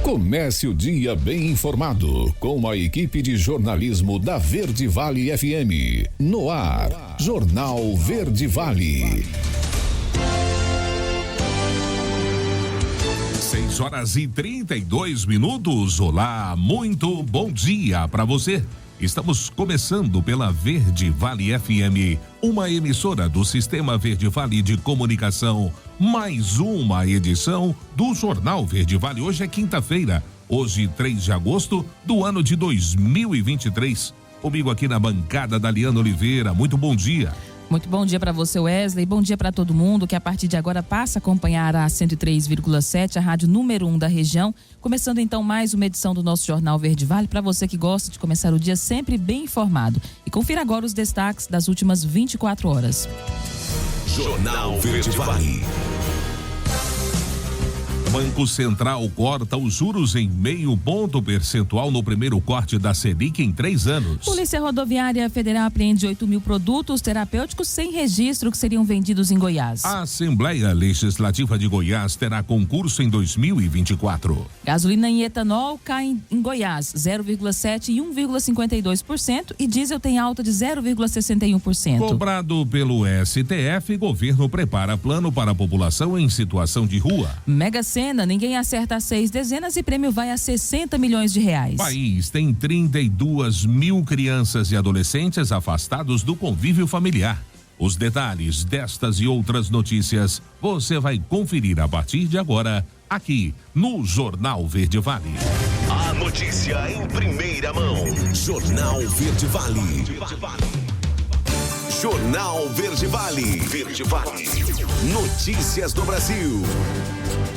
Comece o dia bem informado com a equipe de jornalismo da Verde Vale FM. No ar, Jornal Verde Vale. 6h32. Olá, muito bom dia para você. Estamos começando pela Verde Vale FM, uma emissora do Sistema Verde Vale de Comunicação. Mais uma edição do Jornal Verde Vale. Hoje é quinta-feira, hoje 3 de agosto do ano de 2023. Comigo aqui na bancada, Daliana Oliveira. Muito bom dia. Muito bom dia para você, Wesley. Bom dia para todo mundo que a partir de agora passa a acompanhar a 103,7, a rádio número 1 da região. Começando então mais uma edição do nosso Jornal Verde Vale, para você que gosta de começar o dia sempre bem informado. E confira agora os destaques das últimas 24 horas. Jornal Verde Vale. Banco Central corta os juros em 0,5 ponto percentual no primeiro corte da Selic em 3 anos. Polícia Rodoviária Federal apreende 8.000 produtos terapêuticos sem registro que seriam vendidos em Goiás. A Assembleia Legislativa de Goiás terá concurso em 2024. Gasolina e etanol caem em Goiás 0,7% e 1,52% e diesel tem alta de 0,61%. Cobrado pelo STF, governo prepara plano para a população em situação de rua. Mega Sena, ninguém acerta 6 dezenas e prêmio vai a 60 milhões de reais. O país tem 32 mil crianças e adolescentes afastados do convívio familiar. Os detalhes destas e outras notícias você vai conferir a partir de agora, aqui no Jornal Verde Vale. A notícia em primeira mão. Jornal Verde Vale. Jornal Verde Vale. Verde Vale. Notícias do Brasil.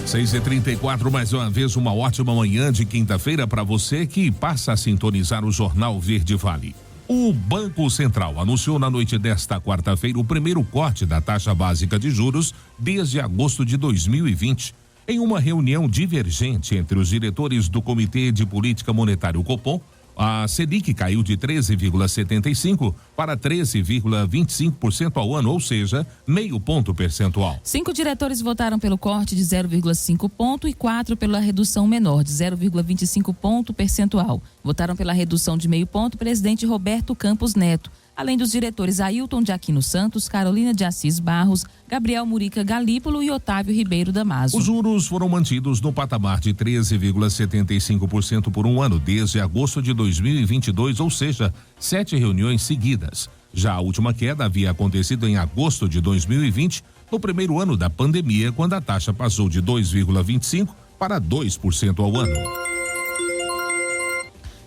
6h34, mais uma vez uma ótima manhã de quinta-feira para você que passa a sintonizar o Jornal Verde Vale. O Banco Central anunciou na noite desta quarta-feira o primeiro corte da taxa básica de juros desde agosto de 2020. Em uma reunião divergente entre os diretores do Comitê de Política Monetária, o Copom, a Selic caiu de 13,75% para 13,25% ao ano, ou seja, 0,5 ponto percentual. 5 diretores votaram pelo corte de 0,5 ponto e 4 pela redução menor de 0,25 ponto percentual. Votaram pela redução de 0,5 ponto o presidente Roberto Campos Neto, além dos diretores Ailton de Aquino Santos, Carolina de Assis Barros, Gabriel Murica Galípolo e Otávio Ribeiro Damaso. Os juros foram mantidos no patamar de 13,75% por um ano desde agosto de 2022, ou seja, 7 reuniões seguidas. Já a última queda havia acontecido em agosto de 2020, no primeiro ano da pandemia, quando a taxa passou de 2,25% para 2% ao ano.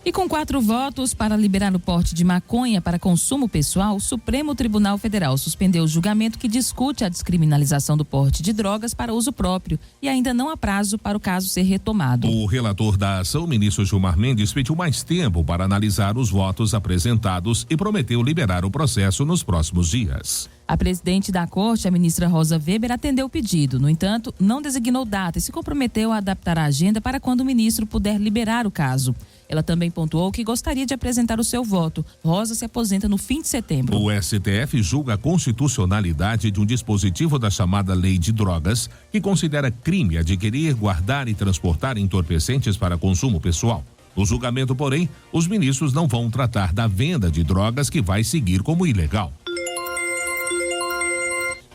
E com 4 votos para liberar o porte de maconha para consumo pessoal, o Supremo Tribunal Federal suspendeu o julgamento que discute a descriminalização do porte de drogas para uso próprio e ainda não há prazo para o caso ser retomado. O relator da ação, ministro Gilmar Mendes, pediu mais tempo para analisar os votos apresentados e prometeu liberar o processo nos próximos dias. A presidente da corte, a ministra Rosa Weber, atendeu o pedido. No entanto, não designou data e se comprometeu a adaptar a agenda para quando o ministro puder liberar o caso. Ela também pontuou que gostaria de apresentar o seu voto. Rosa se aposenta no fim de setembro. O STF julga a constitucionalidade de um dispositivo da chamada Lei de Drogas, que considera crime adquirir, guardar e transportar entorpecentes para consumo pessoal. No julgamento, porém, os ministros não vão tratar da venda de drogas, que vai seguir como ilegal.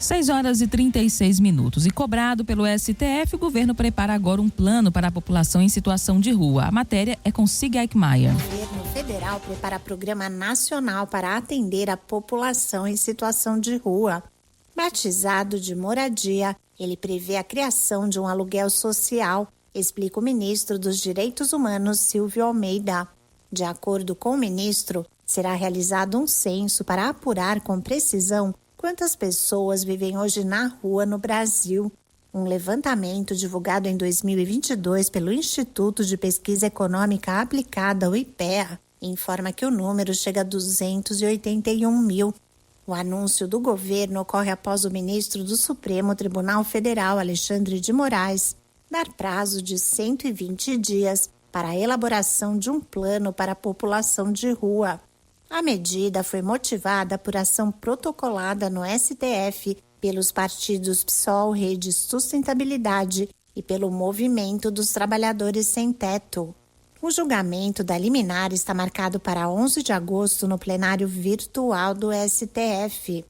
6h36. E cobrado pelo STF, o governo prepara agora um plano para a população em situação de rua. A matéria é com Sig Eichmeier. O governo federal prepara programa nacional para atender a população em situação de rua. Batizado de moradia, ele prevê a criação de um aluguel social, explica o ministro dos Direitos Humanos, Silvio Almeida. De acordo com o ministro, será realizado um censo para apurar com precisão quantas pessoas vivem hoje na rua no Brasil. Um levantamento divulgado em 2022 pelo Instituto de Pesquisa Econômica Aplicada, o IPEA, informa que o número chega a 281 mil. O anúncio do governo ocorre após o ministro do Supremo Tribunal Federal, Alexandre de Moraes, dar prazo de 120 dias para a elaboração de um plano para a população de rua. A medida foi motivada por ação protocolada no STF pelos partidos PSOL, Rede Sustentabilidade e pelo movimento dos trabalhadores sem teto. O julgamento da liminar está marcado para 11 de agosto no plenário virtual do STF.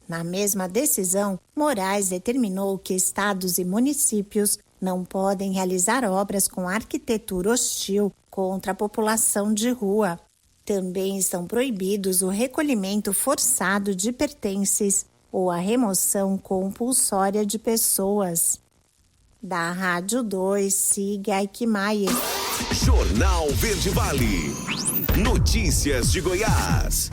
Na mesma decisão, Moraes determinou que estados e municípios não podem realizar obras com arquitetura hostil contra a população de rua. Também estão proibidos o recolhimento forçado de pertences ou a remoção compulsória de pessoas. Da Rádio 2, siga Aikmaier. Jornal Verde Vale. Notícias de Goiás.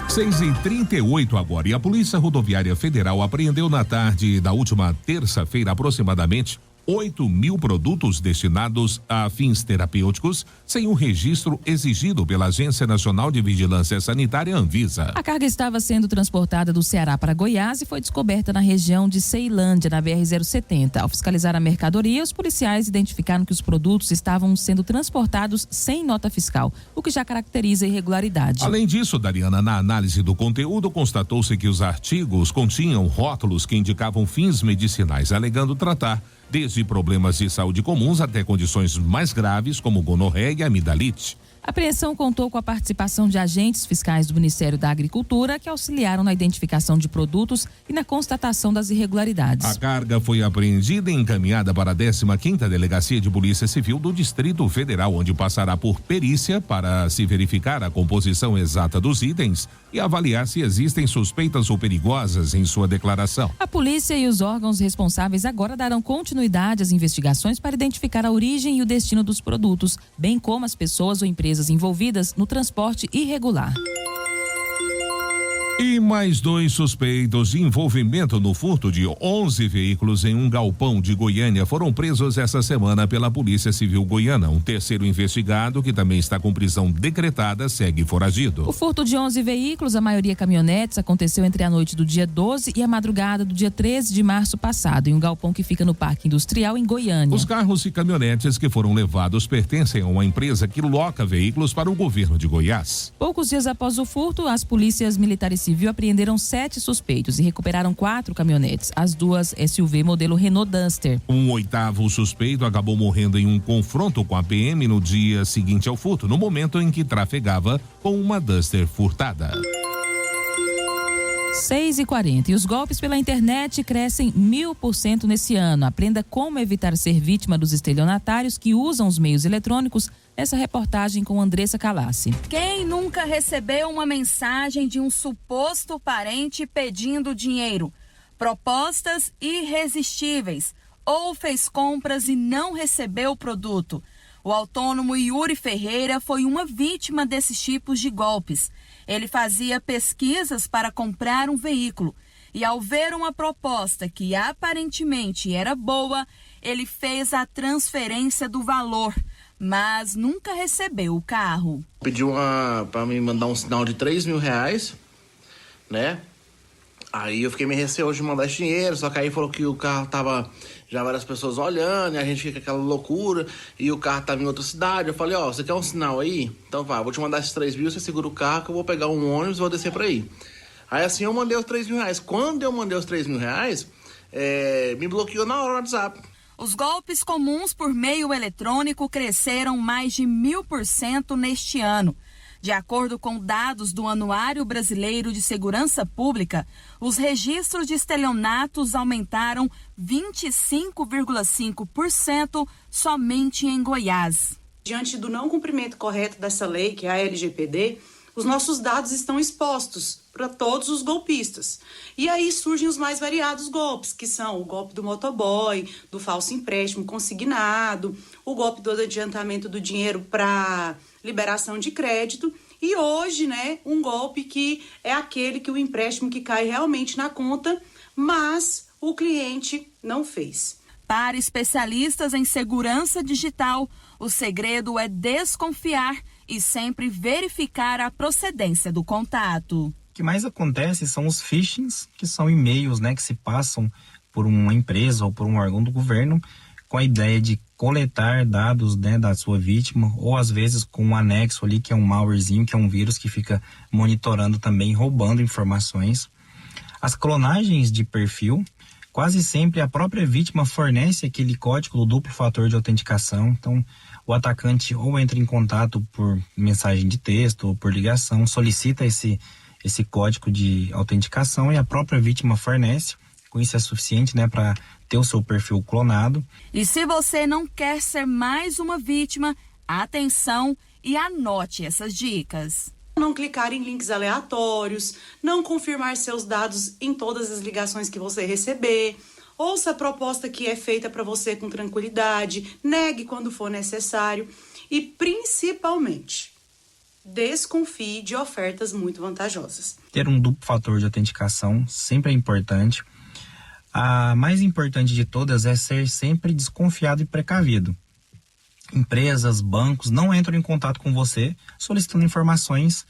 6h38 agora, e a Polícia Rodoviária Federal apreendeu na tarde da última terça-feira aproximadamente 8.000 produtos destinados a fins terapêuticos sem o registro exigido pela Agência Nacional de Vigilância Sanitária, Anvisa. A carga estava sendo transportada do Ceará para Goiás e foi descoberta na região de Ceilândia, na BR-070. Ao fiscalizar a mercadoria, os policiais identificaram que os produtos estavam sendo transportados sem nota fiscal, o que já caracteriza a irregularidade. Além disso, Dariana, na análise do conteúdo, constatou-se que os artigos continham rótulos que indicavam fins medicinais, alegando tratar desde problemas de saúde comuns até condições mais graves como gonorreia e amidalite. A apreensão contou com a participação de agentes fiscais do Ministério da Agricultura que auxiliaram na identificação de produtos e na constatação das irregularidades. A carga foi apreendida e encaminhada para a 15ª Delegacia de Polícia Civil do Distrito Federal, onde passará por perícia para se verificar a composição exata dos itens e avaliar se existem suspeitas ou perigosas em sua declaração. A polícia e os órgãos responsáveis agora darão continuidade às investigações para identificar a origem e o destino dos produtos, bem como as pessoas ou empresas envolvidas no transporte irregular. E mais 2 suspeitos de envolvimento no furto de 11 veículos em um galpão de Goiânia foram presos essa semana pela Polícia Civil Goiana. Um terceiro investigado, que também está com prisão decretada, segue foragido. O furto de 11 veículos, a maioria caminhonetes, aconteceu entre a noite do dia 12 e a madrugada do dia 13 de março passado, em um galpão que fica no Parque Industrial, em Goiânia. Os carros e caminhonetes que foram levados pertencem a uma empresa que loca veículos para o governo de Goiás. Poucos dias após o furto, as polícias militares civis apreenderam 7 suspeitos e recuperaram 4 caminhonetes, as 2 SUV modelo Renault Duster. Um 8º suspeito acabou morrendo em um confronto com a PM no dia seguinte ao furto, no momento em que trafegava com uma Duster furtada. 6h40. E os golpes pela internet crescem 1000% nesse ano. Aprenda como evitar ser vítima dos estelionatários que usam os meios eletrônicos. Essa reportagem com Andressa Calassi. Quem nunca recebeu uma mensagem de um suposto parente pedindo dinheiro? Propostas irresistíveis. Ou fez compras e não recebeu o produto? O autônomo Yuri Ferreira foi uma vítima desses tipos de golpes. Ele fazia pesquisas para comprar um veículo e, ao ver uma proposta que aparentemente era boa, ele fez a transferência do valor, mas nunca recebeu o carro. Pediu para me mandar um sinal de R$3.000, né? Aí eu fiquei meio receoso de mandar esse dinheiro, só que aí falou que o carro tava já várias pessoas olhando, e a gente fica aquela loucura, e o carro tava em outra cidade. Eu falei, você quer um sinal aí? Então vou te mandar esses R$3.000, você segura o carro que eu vou pegar um ônibus e vou descer pra aí. Aí assim eu mandei os R$3.000. Quando eu mandei os R$3.000, me bloqueou na hora o WhatsApp. Os golpes comuns por meio eletrônico cresceram mais de 1000% neste ano. De acordo com dados do Anuário Brasileiro de Segurança Pública, os registros de estelionatos aumentaram 25,5% somente em Goiás. Diante do não cumprimento correto dessa lei, que é a LGPD, os nossos dados estão expostos para todos os golpistas. E aí surgem os mais variados golpes, que são o golpe do motoboy, do falso empréstimo consignado, o golpe do adiantamento do dinheiro para liberação de crédito e hoje, um golpe que é aquele que o empréstimo que cai realmente na conta, mas o cliente não fez. Para especialistas em segurança digital, o segredo é desconfiar e sempre verificar a procedência do contato. O que mais acontece são os phishings, que são e-mails, que se passam por uma empresa ou por um órgão do governo com a ideia de coletar dados da sua vítima, ou às vezes com um anexo ali, que é um malwarezinho, que é um vírus que fica monitorando também, roubando informações. As clonagens de perfil quase sempre a própria vítima fornece aquele código do duplo fator de autenticação. Então, o atacante ou entra em contato por mensagem de texto ou por ligação, solicita esse código de autenticação e a própria vítima fornece. Com isso é suficiente, né, para ter o seu perfil clonado. E se você não quer ser mais uma vítima, atenção e anote essas dicas. Não clicar em links aleatórios, não confirmar seus dados em todas as ligações que você receber, ouça a proposta que é feita para você com tranquilidade, negue quando for necessário e, principalmente, desconfie de ofertas muito vantajosas. Ter um duplo fator de autenticação sempre é importante. A mais importante de todas é ser sempre desconfiado e precavido. Empresas, bancos não entram em contato com você solicitando informações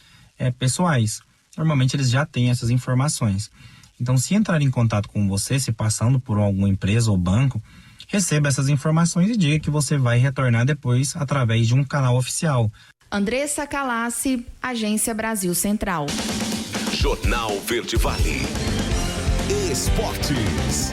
pessoais. Normalmente eles já têm essas informações. Então, se entrar em contato com você, se passando por alguma empresa ou banco, receba essas informações e diga que você vai retornar depois através de um canal oficial. Andressa Calassi, Agência Brasil Central. Jornal Verde Vale. Esportes.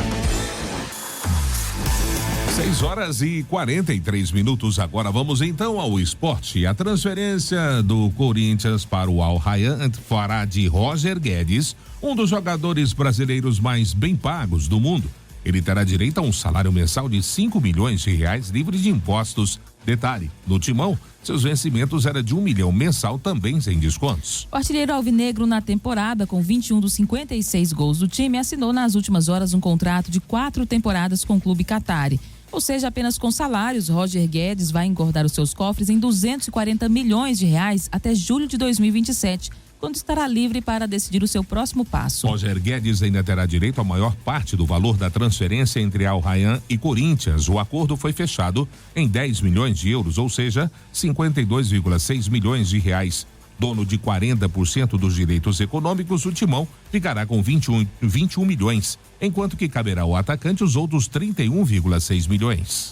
6h43. Agora vamos então ao esporte. A transferência do Corinthians para o Al Rayyan fará de Roger Guedes um dos jogadores brasileiros mais bem pagos do mundo. Ele terá direito a um salário mensal de R$5 milhões livre de impostos. Detalhe, no Timão, seus vencimentos eram de R$1 milhão mensal, também sem descontos. O artilheiro alvinegro na temporada, com 21 dos 56 gols do time, assinou nas últimas horas um contrato de 4 temporadas com o clube Qatari. Ou seja, apenas com salários, Roger Guedes vai engordar os seus cofres em R$240 milhões até julho de 2027, quando estará livre para decidir o seu próximo passo. Roger Guedes ainda terá direito à maior parte do valor da transferência entre Al Rayyan e Corinthians. O acordo foi fechado em €10 milhões, ou seja, 52,6 milhões de reais. Dono de 40% dos direitos econômicos, o Timão ficará com 21 milhões, enquanto que caberá ao atacante os outros 31,6 milhões.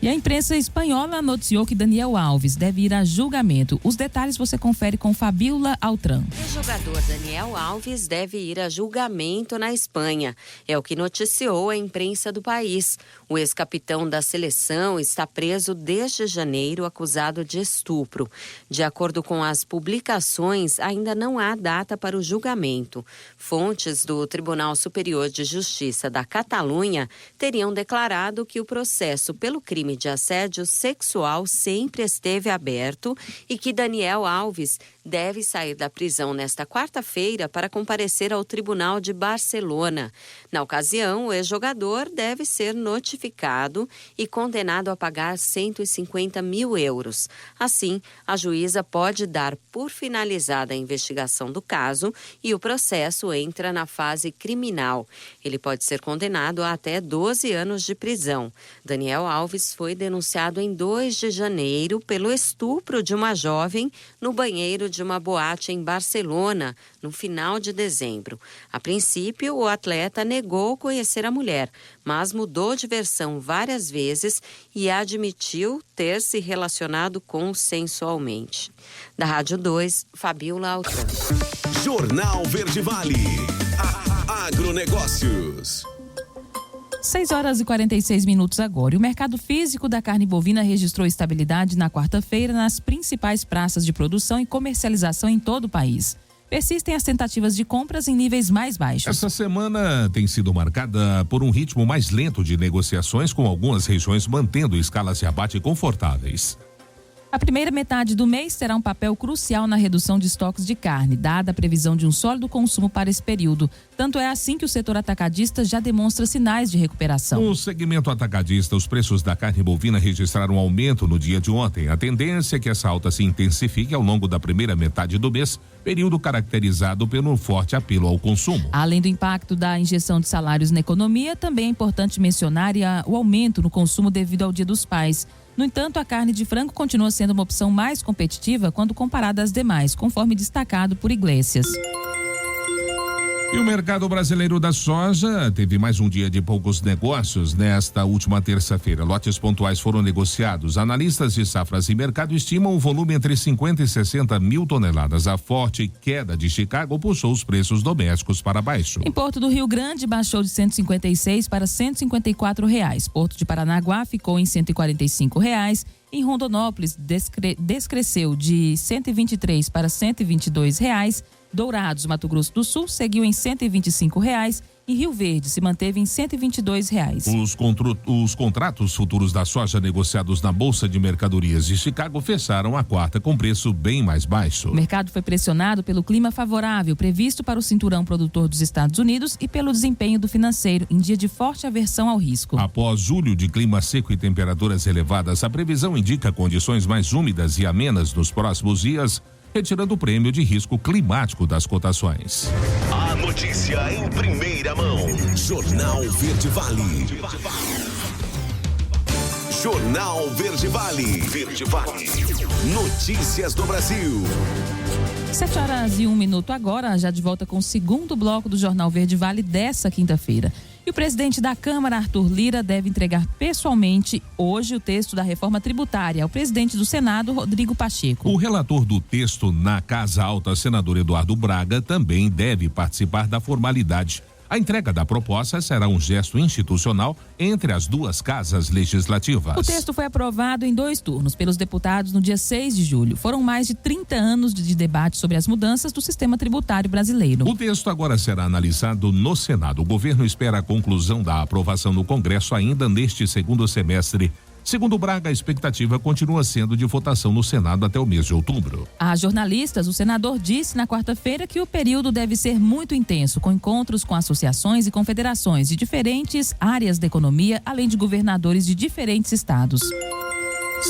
E a imprensa espanhola noticiou que Daniel Alves deve ir a julgamento. Os detalhes você confere com Fabiola Altran. O jogador Daniel Alves deve ir a julgamento na Espanha. É o que noticiou a imprensa do país. O ex-capitão da seleção está preso desde janeiro, acusado de estupro. De acordo com as publicações, ainda não há data para o julgamento. Fontes do Tribunal Superior de Justiça da Catalunha teriam declarado que o processo pelo crime de assédio sexual sempre esteve aberto e que Daniel Alves deve sair da prisão nesta quarta-feira para comparecer ao Tribunal de Barcelona. Na ocasião, o ex-jogador deve ser notificado e condenado a pagar €150 mil. Assim, a juíza pode dar por finalizada a investigação do caso e o processo entra na fase criminal. Ele pode ser condenado a até 12 anos de prisão. Daniel Alves foi denunciado em 2 de janeiro pelo estupro de uma jovem no banheiro de uma boate em Barcelona, no final de dezembro. A princípio, o atleta negou conhecer a mulher, mas mudou de versão várias vezes e admitiu ter se relacionado consensualmente. Da Rádio 2, Fabiola Altran. Jornal Verde Vale. Agronegócios. 6h46 agora. E o mercado físico da carne bovina registrou estabilidade na quarta-feira nas principais praças de produção e comercialização em todo o país. Persistem as tentativas de compras em níveis mais baixos. Essa semana tem sido marcada por um ritmo mais lento de negociações, com algumas regiões mantendo escalas de abate confortáveis. A primeira metade do mês terá um papel crucial na redução de estoques de carne, dada a previsão de um sólido consumo para esse período. Tanto é assim que o setor atacadista já demonstra sinais de recuperação. No segmento atacadista, os preços da carne bovina registraram um aumento no dia de ontem. A tendência é que essa alta se intensifique ao longo da primeira metade do mês, período caracterizado pelo forte apelo ao consumo. Além do impacto da injeção de salários na economia, também é importante mencionar o aumento no consumo devido ao Dia dos Pais. No entanto, a carne de frango continua sendo uma opção mais competitiva quando comparada às demais, conforme destacado por Iglesias. E o mercado brasileiro da soja teve mais um dia de poucos negócios nesta última terça-feira. Lotes pontuais foram negociados. Analistas de safras e mercado estimam um volume entre 50 e 60 mil toneladas. A forte queda de Chicago puxou os preços domésticos para baixo. Em Porto do Rio Grande, baixou de R$156 para R$154. Porto de Paranaguá ficou em R$145. Em Rondonópolis, descresceu de R$123 para R$122. Dourados, Mato Grosso do Sul, seguiu em R$125. E Rio Verde se manteve em R$122. Os contratos futuros da soja negociados na Bolsa de Mercadorias de Chicago fecharam a quarta com preço bem mais baixo. O mercado foi pressionado pelo clima favorável previsto para o cinturão produtor dos Estados Unidos e pelo desempenho do financeiro em dia de forte aversão ao risco. Após julho de clima seco e temperaturas elevadas, a previsão indica condições mais úmidas e amenas nos próximos dias, retirando o prêmio de risco climático das cotações. A notícia em primeira mão. Jornal Verde Vale. Jornal Verde Vale. Verde Vale. Notícias do Brasil. 7h01 agora, já de volta com o segundo bloco do Jornal Verde Vale dessa quinta-feira. E o presidente da Câmara, Arthur Lira, deve entregar pessoalmente hoje o texto da reforma tributária ao presidente do Senado, Rodrigo Pacheco. O relator do texto na Casa Alta, senador Eduardo Braga, também deve participar da formalidade. A entrega da proposta será um gesto institucional entre as duas casas legislativas. O texto foi aprovado em 2 turnos pelos deputados no dia 6 de julho. Foram mais de 30 anos de debate sobre as mudanças do sistema tributário brasileiro. O texto agora será analisado no Senado. O governo espera a conclusão da aprovação no Congresso ainda neste segundo semestre. Segundo Braga, a expectativa continua sendo de votação no Senado até o mês de outubro. A jornalistas, o senador disse na quarta-feira que o período deve ser muito intenso, com encontros com associações e confederações de diferentes áreas da economia, além de governadores de diferentes estados.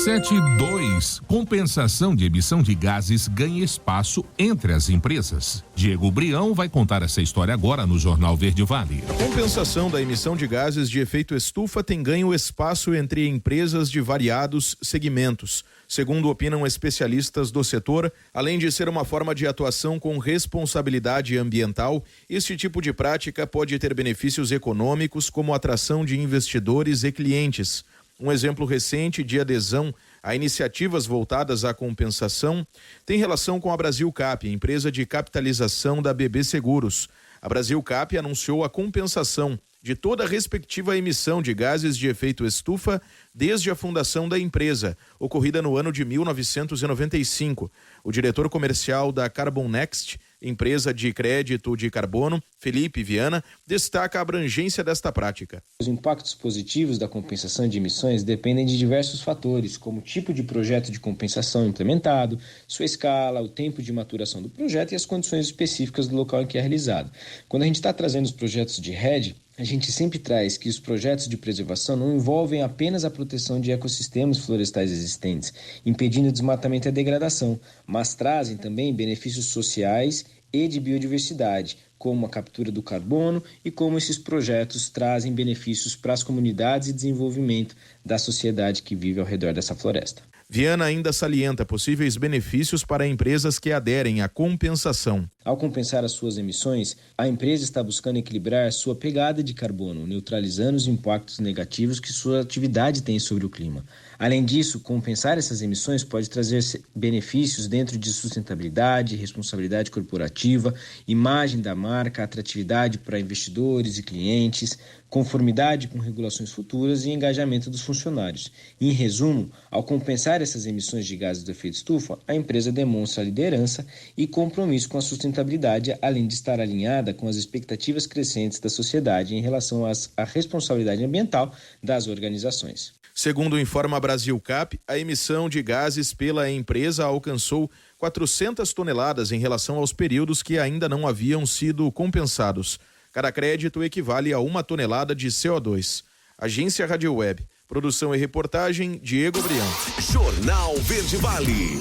7.2. Compensação de emissão de gases ganha espaço entre as empresas. Diego Brião vai contar essa história agora no Jornal Verde Vale. A compensação da emissão de gases de efeito estufa tem ganho espaço entre empresas de variados segmentos. Segundo opinam especialistas do setor, além de ser uma forma de atuação com responsabilidade ambiental, este tipo de prática pode ter benefícios econômicos, como atração de investidores e clientes. Um exemplo recente de adesão a iniciativas voltadas à compensação tem relação com a Brasilcap, empresa de capitalização da BB Seguros. A Brasilcap anunciou a compensação de toda a respectiva emissão de gases de efeito estufa desde a fundação da empresa, ocorrida no ano de 1995. O diretor comercial da Carbon Next, empresa de crédito de carbono, Felipe Viana, destaca a abrangência desta prática. Os impactos positivos da compensação de emissões dependem de diversos fatores, como o tipo de projeto de compensação implementado, sua escala, o tempo de maturação do projeto e as condições específicas do local em que é realizado. Quando a gente está trazendo os projetos de RED, a gente sempre traz que os projetos de preservação não envolvem apenas a proteção de ecossistemas florestais existentes, impedindo o desmatamento e a degradação, mas trazem também benefícios sociais e de biodiversidade, como a captura do carbono e como esses projetos trazem benefícios para as comunidades e desenvolvimento da sociedade que vive ao redor dessa floresta. Viana ainda salienta possíveis benefícios para empresas que aderem à compensação. Ao compensar as suas emissões, a empresa está buscando equilibrar sua pegada de carbono, neutralizando os impactos negativos que sua atividade tem sobre o clima. Além disso, compensar essas emissões pode trazer benefícios dentro de sustentabilidade, responsabilidade corporativa, imagem da marca, atratividade para investidores e clientes, conformidade com regulações futuras e engajamento dos funcionários. Em resumo, ao compensar essas emissões de gases do efeito estufa, a empresa demonstra liderança e compromisso com a sustentabilidade, além de estar alinhada com as expectativas crescentes da sociedade em relação à responsabilidade ambiental das organizações. Segundo informa a Brasilcap, a emissão de gases pela empresa alcançou 400 toneladas em relação aos períodos que ainda não haviam sido compensados. Cada crédito equivale a 1 tonelada de CO2. Agência Rádio Web. Produção e reportagem, Diego Brião. Jornal Verde Vale.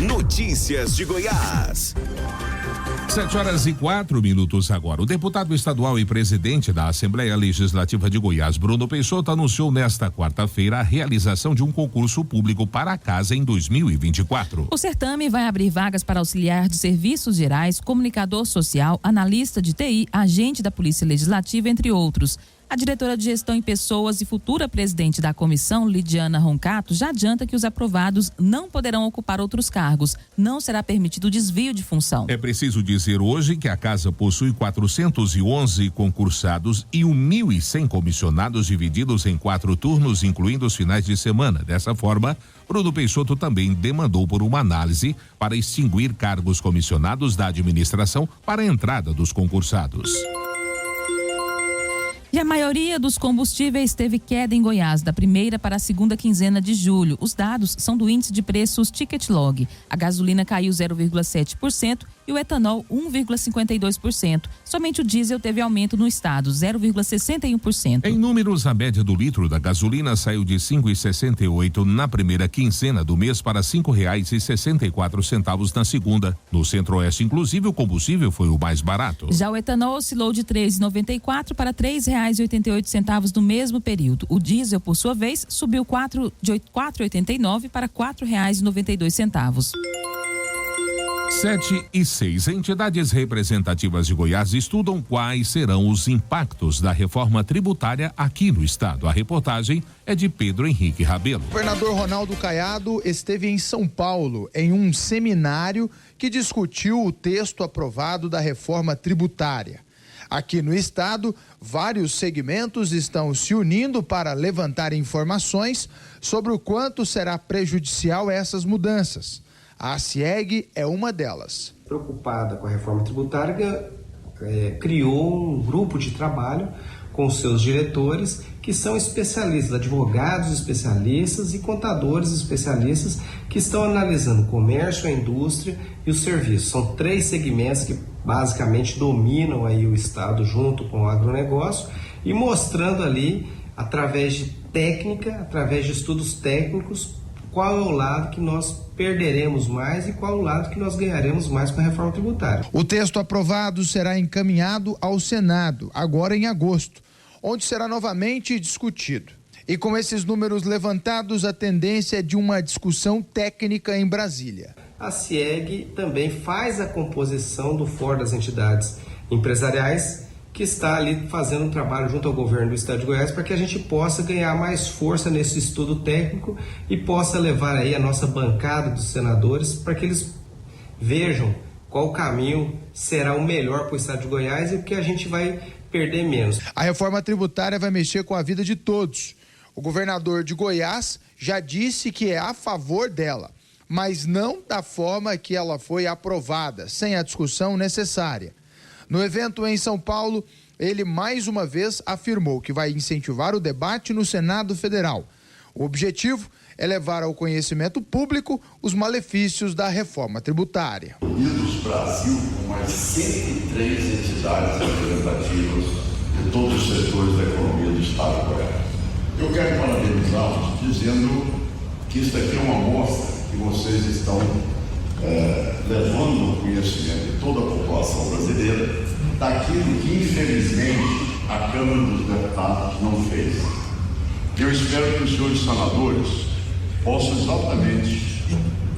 Notícias de Goiás. 7h04 agora. O deputado estadual e presidente da Assembleia Legislativa de Goiás, Bruno Peixoto, anunciou nesta quarta-feira a realização de um concurso público para a casa em 2024. O certame vai abrir vagas para auxiliar de serviços gerais, comunicador social, analista de TI, agente da Polícia Legislativa, entre outros. A diretora de Gestão em Pessoas e futura presidente da comissão, Lidiana Roncato, já adianta que os aprovados não poderão ocupar outros cargos. Não será permitido desvio de função. É preciso dizer hoje que a casa possui 411 concursados e 1.100 comissionados divididos em 4 turnos, incluindo os finais de semana. Dessa forma, Bruno Peixoto também demandou por uma análise para extinguir cargos comissionados da administração para a entrada dos concursados. E a maioria dos combustíveis teve queda em Goiás, da primeira para a segunda quinzena de julho. Os dados são do índice de preços Ticket Log. A gasolina caiu 0,7% e o etanol 1,52%. Somente o diesel teve aumento no estado, 0,61%. Em números, a média do litro da gasolina saiu de 5,68 na primeira quinzena do mês para R$5,64 na segunda. No Centro-Oeste, inclusive, o combustível foi o mais barato. Já o etanol oscilou de R$3,94 para R$3,88 no mesmo período. O diesel, por sua vez, subiu de R$4,89 para R$4,92. 7h06. Entidades representativas de Goiás estudam quais serão os impactos da reforma tributária aqui no estado. A reportagem é de Pedro Henrique Rabelo. O governador Ronaldo Caiado esteve em São Paulo em um seminário que discutiu o texto aprovado da reforma tributária. Aqui no estado, vários segmentos estão se unindo para levantar informações sobre o quanto será prejudicial essas mudanças. A ACIEG é uma delas. Preocupada com a reforma tributária, criou um grupo de trabalho com seus diretores, que são especialistas, advogados especialistas e contadores especialistas, que estão analisando o comércio, a indústria e o serviço. São 3 segmentos que basicamente dominam aí o estado junto com o agronegócio e mostrando ali, através de técnica, através de estudos técnicos, qual é o lado que nós perderemos mais e qual é o lado que nós ganharemos mais com a reforma tributária. O texto aprovado será encaminhado ao Senado, agora em agosto, onde será novamente discutido. E com esses números levantados, a tendência é de uma discussão técnica em Brasília. A CIEG também faz a composição do Fórum das Entidades Empresariais, que está ali fazendo um trabalho junto ao governo do estado de Goiás para que a gente possa ganhar mais força nesse estudo técnico e possa levar aí a nossa bancada dos senadores para que eles vejam qual caminho será o melhor para o estado de Goiás e o que a gente vai perder menos. A reforma tributária vai mexer com a vida de todos. O governador de Goiás já disse que é a favor dela, mas não da forma que ela foi aprovada, sem a discussão necessária. No evento em São Paulo, ele mais uma vez afirmou que vai incentivar o debate no Senado Federal. O objetivo é levar ao conhecimento público os malefícios da reforma tributária. Unidos Brasil, com mais 103 entidades representativas de todos os setores da economia do estado de Goiás. Eu quero parabenizá-los dizendo que isso aqui é uma amostra que vocês estão levando ao conhecimento de toda a população brasileira daquilo que, infelizmente, a Câmara dos Deputados não fez. Eu espero que os senhores senadores possam exatamente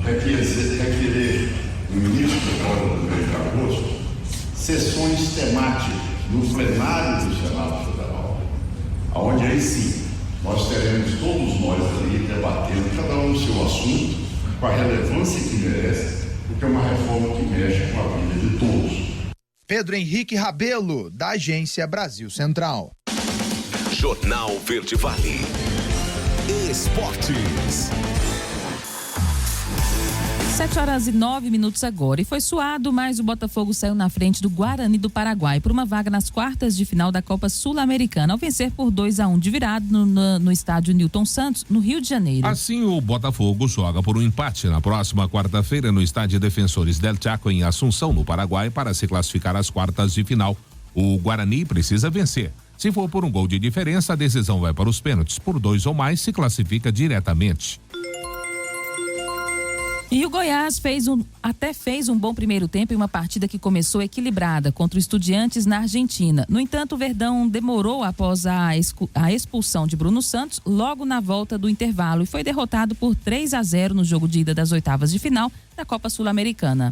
requerer no início agora do mês de agosto sessões temáticas no plenário do Senado Federal, onde aí sim nós teremos todos nós ali debatendo, cada um o seu assunto, com a relevância que merece, porque é uma reforma que mexe com a vida de todos. Pedro Henrique Rabelo, da Agência Brasil Central. Jornal Verde Vale. Esportes. 7h09 agora. E foi suado, mas o Botafogo saiu na frente do Guarani do Paraguai por uma vaga nas quartas de final da Copa Sul-Americana, ao vencer por 2-1 de virada no estádio Newton Santos, no Rio de Janeiro. Assim, o Botafogo joga por um empate na próxima quarta-feira no estádio Defensores del Chaco, em Assunção, no Paraguai, para se classificar às quartas de final. O Guarani precisa vencer. Se for por um gol de diferença, a decisão vai para os pênaltis. Por 2 ou mais, se classifica diretamente. E o Goiás fez um bom primeiro tempo em uma partida que começou equilibrada contra o Estudiantes na Argentina. No entanto, o Verdão demorou após a expulsão de Bruno Santos logo na volta do intervalo e foi derrotado por 3-0 no jogo de ida das oitavas de final da Copa Sul-Americana.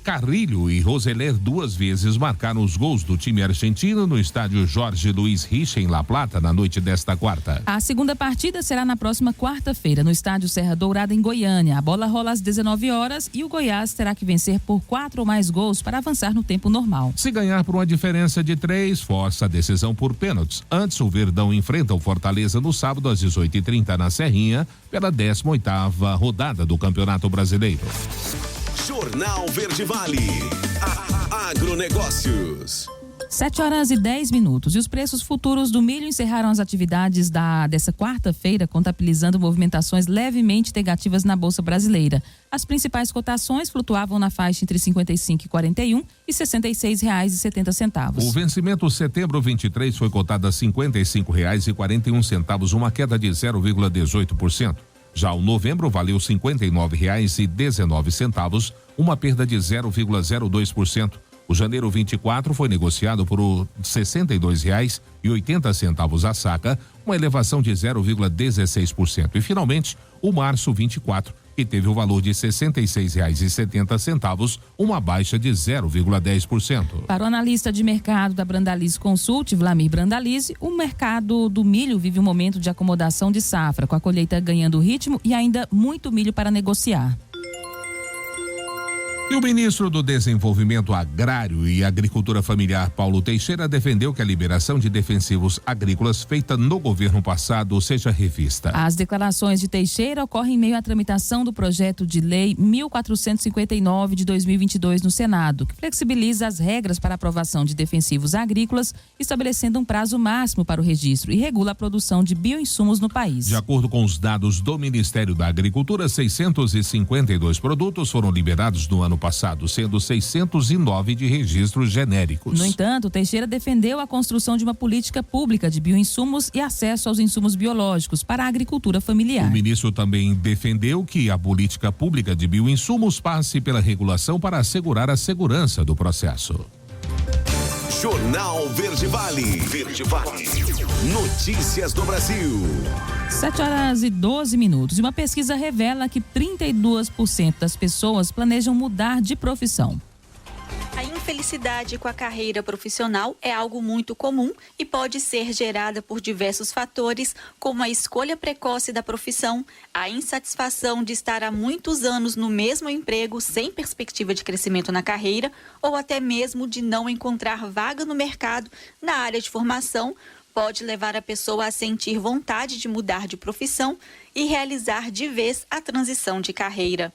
Carrilho e Roseler 2 vezes marcaram os gols do time argentino no estádio Jorge Luiz Richa, em La Plata, na noite desta quarta. A segunda partida será na próxima quarta-feira, no estádio Serra Dourada, em Goiânia. A bola rola às 19 horas e o Goiás terá que vencer por 4 ou mais gols para avançar no tempo normal. Se ganhar por uma diferença de 3, força a decisão por pênaltis. Antes, o Verdão enfrenta o Fortaleza no sábado às 18h30 na Serrinha, pela 18ª rodada do Campeonato Brasileiro. Jornal Verde Vale. Agronegócios. 7h10. E os preços futuros do milho encerraram as atividades dessa quarta-feira, contabilizando movimentações levemente negativas na Bolsa Brasileira. As principais cotações flutuavam na faixa entre R$ 55,41 e R$ 66,70. O vencimento setembro 23 foi cotado a R$ 55,41, uma queda de 0,18%. Já o novembro valeu R$ 59,19, uma perda de 0,02%. O janeiro 24 foi negociado por R$ 62,80 a saca, uma elevação de 0,16%. E finalmente, o março 24, que teve o valor de R$ 66,70, uma baixa de 0,10%. Para o analista de mercado da Brandalize Consult, Vlamir Brandalize, o mercado do milho vive um momento de acomodação de safra, com a colheita ganhando ritmo e ainda muito milho para negociar. E o ministro do Desenvolvimento Agrário e Agricultura Familiar, Paulo Teixeira, defendeu que a liberação de defensivos agrícolas feita no governo passado seja revista. As declarações de Teixeira ocorrem em meio à tramitação do projeto de lei 1459 de 2022 no Senado, que flexibiliza as regras para aprovação de defensivos agrícolas, estabelecendo um prazo máximo para o registro e regula a produção de bioinsumos no país. De acordo com os dados do Ministério da Agricultura, 652 produtos foram liberados no ano passado, sendo 609 de registros genéricos. No entanto, Teixeira defendeu a construção de uma política pública de bioinsumos e acesso aos insumos biológicos para a agricultura familiar. O ministro também defendeu que a política pública de bioinsumos passe pela regulação para assegurar a segurança do processo. Jornal Verde Vale. Verde Vale. Notícias do Brasil. 7h12. E uma pesquisa revela que 32% das pessoas planejam mudar de profissão. A infelicidade com a carreira profissional é algo muito comum e pode ser gerada por diversos fatores, como a escolha precoce da profissão, a insatisfação de estar há muitos anos no mesmo emprego sem perspectiva de crescimento na carreira, ou até mesmo de não encontrar vaga no mercado na área de formação. Pode levar a pessoa a sentir vontade de mudar de profissão e realizar de vez a transição de carreira.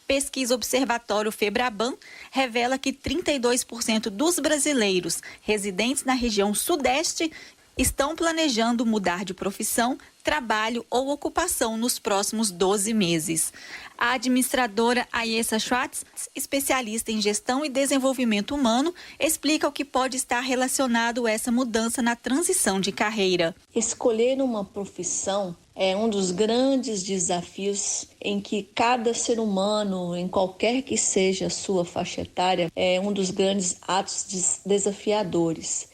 Pesquisa Observatório Febraban revela que 32% dos brasileiros residentes na região sudeste estão planejando mudar de profissão, trabalho ou ocupação nos próximos 12 meses. A administradora Ayessa Schwartz, especialista em gestão e desenvolvimento humano, explica o que pode estar relacionado a essa mudança na transição de carreira. Escolher uma profissão é um dos grandes desafios em que cada ser humano, em qualquer que seja a sua faixa etária, é um dos grandes atos desafiadores.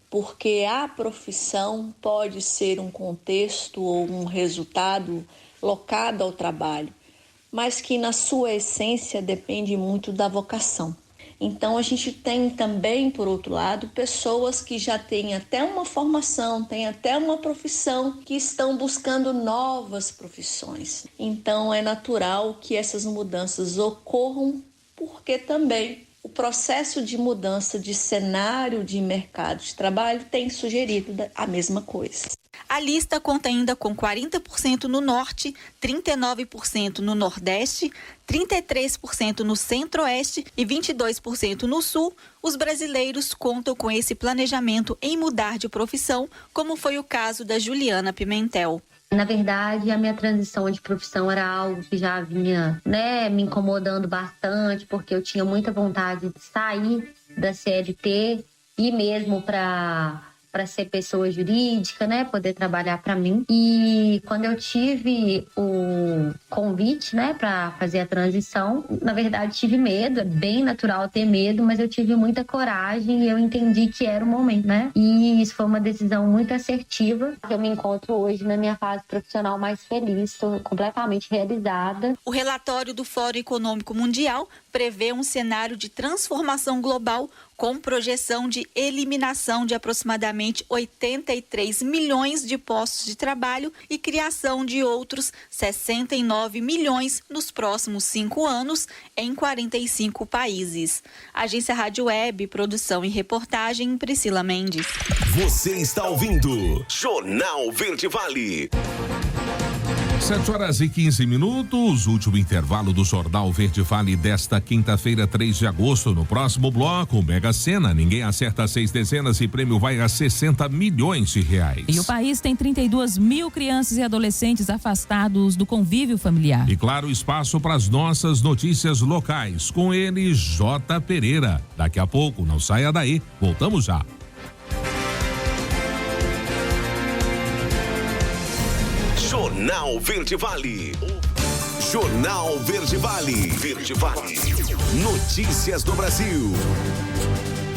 Porque a profissão pode ser um contexto ou um resultado locado ao trabalho, mas que na sua essência depende muito da vocação. Então a gente tem também, por outro lado, pessoas que já têm até uma formação, têm até uma profissão, que estão buscando novas profissões. Então é natural que essas mudanças ocorram, porque também o processo de mudança de cenário de mercado de trabalho tem sugerido a mesma coisa. A lista conta ainda com 40% no norte, 39% no nordeste, 33% no centro-oeste e 22% no sul. Os brasileiros contam com esse planejamento em mudar de profissão, como foi o caso da Juliana Pimentel. Na verdade, a minha transição de profissão era algo que já vinha, me incomodando bastante, porque eu tinha muita vontade de sair da CLT e mesmo para para ser pessoa jurídica, né, poder trabalhar para mim. E quando eu tive o convite, né, para fazer a transição, na verdade tive medo, é bem natural ter medo, mas eu tive muita coragem e eu entendi que era o momento, né? E isso foi uma decisão muito assertiva. Eu me encontro hoje na minha fase profissional mais feliz, estou completamente realizada. O relatório do Fórum Econômico Mundial prevê um cenário de transformação global com projeção de eliminação de aproximadamente 83 milhões de postos de trabalho e criação de outros 69 milhões nos próximos 5 anos em 45 países. Agência Rádio Web, produção e reportagem, Priscila Mendes. Você está ouvindo Jornal Verde Vale. 7h15, último intervalo do Jornal Verde Vale desta quinta-feira, 3 de agosto. No próximo bloco, Mega Sena, ninguém acerta 6 dezenas e prêmio vai a 60 milhões de reais. E o país tem 32 mil crianças e adolescentes afastados do convívio familiar. E claro, espaço para as nossas notícias locais. Com ele, J. Pereira. Daqui a pouco, não saia daí, voltamos já. Jornal Verde Vale. Jornal Verde Vale. Verde Vale. Notícias do Brasil.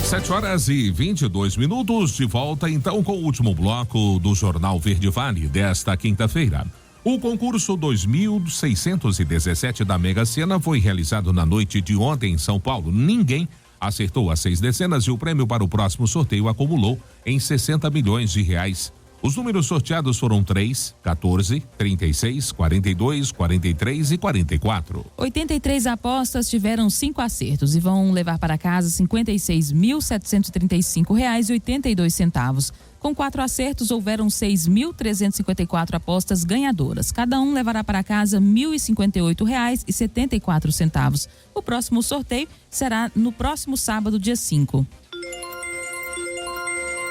7h22, de volta então com o último bloco do Jornal Verde Vale desta quinta-feira. O concurso 2617 da Mega Sena foi realizado na noite de ontem em São Paulo. Ninguém acertou as 6 dezenas e o prêmio para o próximo sorteio acumulou em 60 milhões de reais. Os números sorteados foram 3, 14, 36, 42, 43 e 44. 83 apostas tiveram 5 acertos e vão levar para casa R$ 56.735,82. Com 4 acertos, houveram 6.354 apostas ganhadoras. Cada um levará para casa R$ 1.058,74. O próximo sorteio será no próximo sábado, dia 5.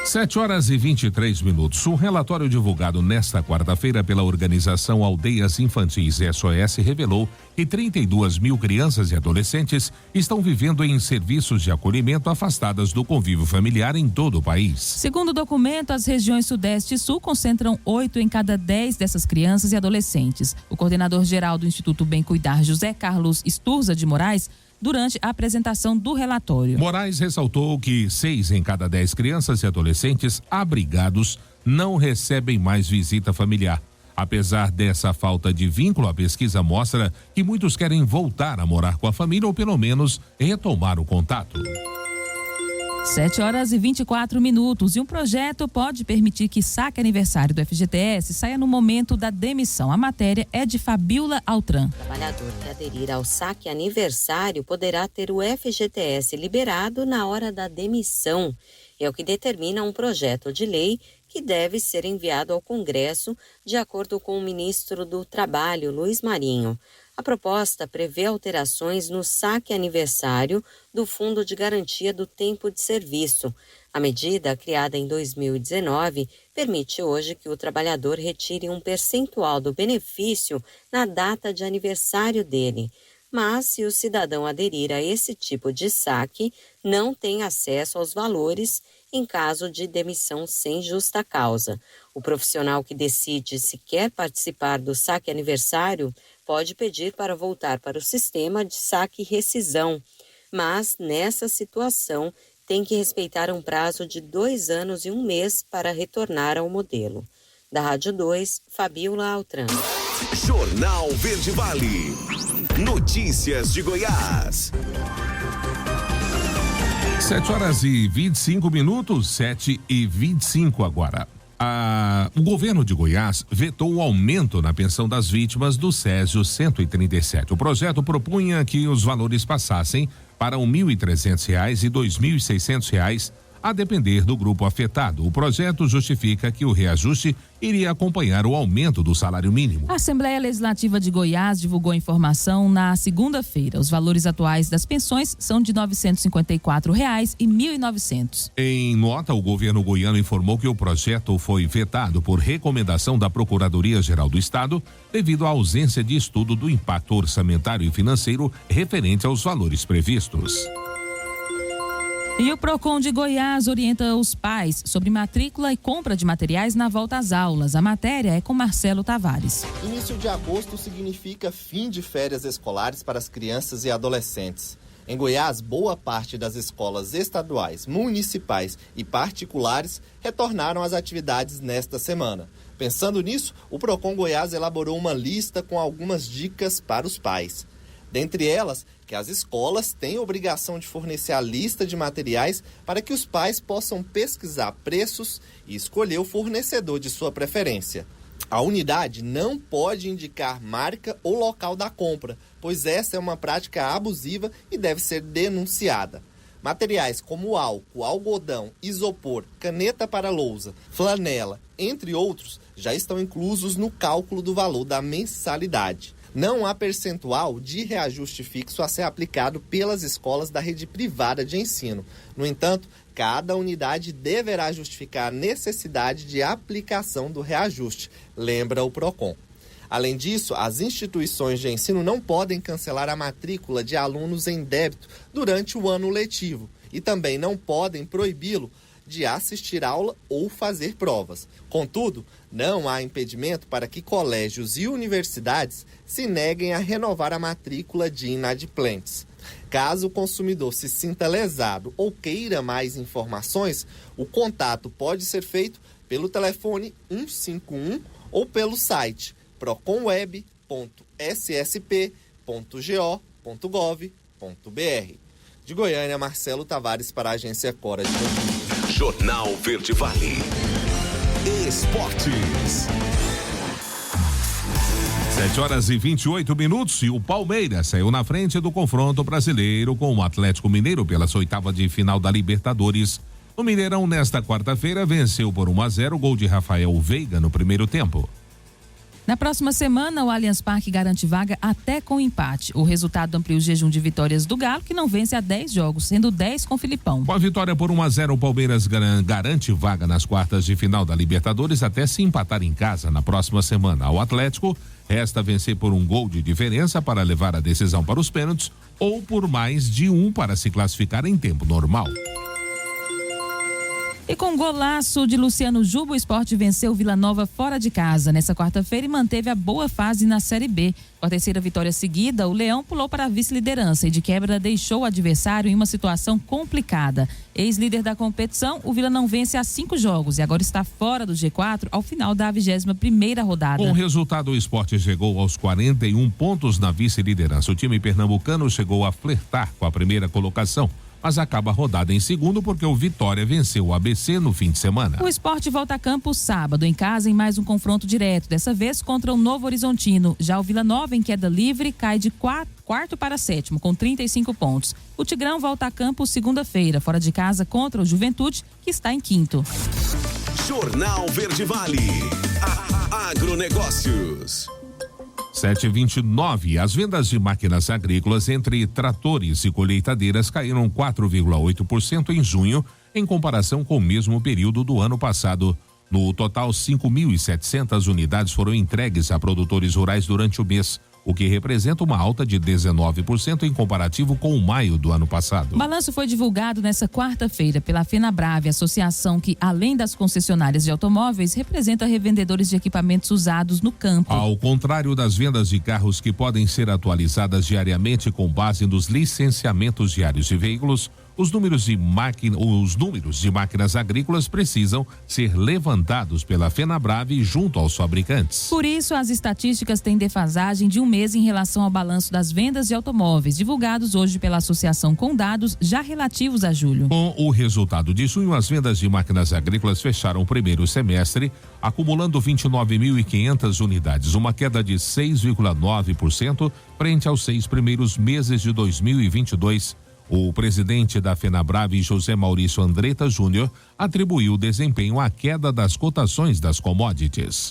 7h23. Um relatório divulgado nesta quarta-feira pela organização Aldeias Infantis SOS revelou que 32 mil crianças e adolescentes estão vivendo em serviços de acolhimento afastadas do convívio familiar em todo o país. Segundo o documento, as regiões Sudeste e Sul concentram 8 em cada 10 dessas crianças e adolescentes. O coordenador-geral do Instituto Bem Cuidar, José Carlos Sturza de Moraes, durante a apresentação do relatório. Moraes ressaltou que 6 em cada 10 crianças e adolescentes abrigados não recebem mais visita familiar. Apesar dessa falta de vínculo, a pesquisa mostra que muitos querem voltar a morar com a família ou pelo menos retomar o contato. 7h24. E um projeto pode permitir que saque aniversário do FGTS saia no momento da demissão. A matéria é de Fabiola Altran. O trabalhador que aderir ao saque aniversário poderá ter o FGTS liberado na hora da demissão. É o que determina um projeto de lei que deve ser enviado ao Congresso, de acordo com o ministro do Trabalho, Luiz Marinho. A proposta prevê alterações no saque aniversário do Fundo de Garantia do Tempo de Serviço. A medida, criada em 2019, permite hoje que o trabalhador retire um percentual do benefício na data de aniversário dele. Mas, se o cidadão aderir a esse tipo de saque, não tem acesso aos valores em caso de demissão sem justa causa. O profissional que decide se quer participar do saque aniversário pode pedir para voltar para o sistema de saque e rescisão, mas nessa situação tem que respeitar um prazo de 2 anos e 1 mês para retornar ao modelo. Da Rádio 2, Fabiola Altran. Jornal Verde Vale. Notícias de Goiás. 7h25, 7h25 agora. O governo de Goiás vetou o aumento na pensão das vítimas do Césio 137. O projeto propunha que os valores passassem para R$ 1.300 e R$ 2.600, a depender do grupo afetado. O projeto justifica que o reajuste iria acompanhar o aumento do salário mínimo. A Assembleia Legislativa de Goiás divulgou a informação na segunda-feira. Os valores atuais das pensões são de R$ 954,00 e R$ 1.900. Em nota, o governo goiano informou que o projeto foi vetado por recomendação da Procuradoria-Geral do Estado, devido à ausência de estudo do impacto orçamentário e financeiro referente aos valores previstos. E o PROCON de Goiás orienta os pais sobre matrícula e compra de materiais na volta às aulas. A matéria é com Marcelo Tavares. Início de agosto significa fim de férias escolares para as crianças e adolescentes. Em Goiás, boa parte das escolas estaduais, municipais e particulares retornaram às atividades nesta semana. Pensando nisso, o PROCON Goiás elaborou uma lista com algumas dicas para os pais. Dentre elas, que as escolas têm obrigação de fornecer a lista de materiais para que os pais possam pesquisar preços e escolher o fornecedor de sua preferência. A unidade não pode indicar marca ou local da compra, pois essa é uma prática abusiva e deve ser denunciada. Materiais como álcool, algodão, isopor, caneta para lousa, flanela, entre outros, já estão inclusos no cálculo do valor da mensalidade. Não há percentual de reajuste fixo a ser aplicado pelas escolas da rede privada de ensino. No entanto, cada unidade deverá justificar a necessidade de aplicação do reajuste, lembra o PROCON. Além disso, as instituições de ensino não podem cancelar a matrícula de alunos em débito durante o ano letivo e também não podem proibi-lo de assistir aula ou fazer provas. Contudo, não há impedimento para que colégios e universidades se neguem a renovar a matrícula de inadimplentes. Caso o consumidor se sinta lesado ou queira mais informações, o contato pode ser feito pelo telefone 151 ou pelo site proconweb.ssp.go.gov.br. De Goiânia, Marcelo Tavares para a Agência Cora de Notícias. Jornal Verde Vale. Esportes. 7h28 e o Palmeiras saiu na frente do confronto brasileiro com o Atlético Mineiro pelas oitavas de final da Libertadores. O Mineirão, nesta quarta-feira, venceu por 1-0 o gol de Rafael Veiga no primeiro tempo. Na próxima semana, o Allianz Parque garante vaga até com empate. O resultado amplia o jejum de vitórias do Galo, que não vence há 10 jogos, sendo 10 com Filipão. Com a vitória por 1-0, o Palmeiras garante vaga nas quartas de final da Libertadores até se empatar em casa na próxima semana. Ao Atlético, resta vencer por um gol de diferença para levar a decisão para os pênaltis ou por mais de um para se classificar em tempo normal. E com golaço de Luciano Juba, o Sport venceu o Vila Nova fora de casa nessa quarta-feira e manteve a boa fase na Série B. Com a terceira vitória seguida, o Leão pulou para a vice-liderança e de quebra deixou o adversário em uma situação complicada. Ex-líder da competição, o Vila não vence há 5 jogos e agora está fora do G4 ao final da 21ª rodada. Com o resultado, o Sport chegou aos 41 pontos na vice-liderança. O time pernambucano chegou a flertar com a primeira colocação, mas acaba a rodada em segundo porque o Vitória venceu o ABC no fim de semana. O Sport volta a campo sábado em casa em mais um confronto direto, dessa vez contra o Novo Horizontino. Já o Vila Nova, em queda livre, cai de quarto para sétimo com 35 pontos. O Tigrão volta a campo segunda-feira, fora de casa contra o Juventude, que está em quinto. Jornal Verde Vale. Agronegócios. 7h29, as vendas de máquinas agrícolas entre tratores e colheitadeiras caíram 4,8% em junho, em comparação com o mesmo período do ano passado. No total, 5.700 unidades foram entregues a produtores rurais durante o mês, o que representa uma alta de 19% em comparativo com o maio do ano passado. O balanço foi divulgado nesta quarta-feira pela FenaBrave, associação que, além das concessionárias de automóveis, representa revendedores de equipamentos usados no campo. Ao contrário das vendas de carros que podem ser atualizadas diariamente com base nos licenciamentos diários de veículos, os números de máquinas agrícolas precisam ser levantados pela FenaBrave junto aos fabricantes. Por isso, as estatísticas têm defasagem de um mês em relação ao balanço das vendas de automóveis, divulgados hoje pela associação com dados já relativos a julho. Com o resultado de junho, as vendas de máquinas agrícolas fecharam o primeiro semestre, acumulando 29.500 unidades, uma queda de 6,9% frente aos 6 primeiros meses de 2022. O presidente da FenaBrave, José Maurício Andretta Júnior, atribuiu o desempenho à queda das cotações das commodities.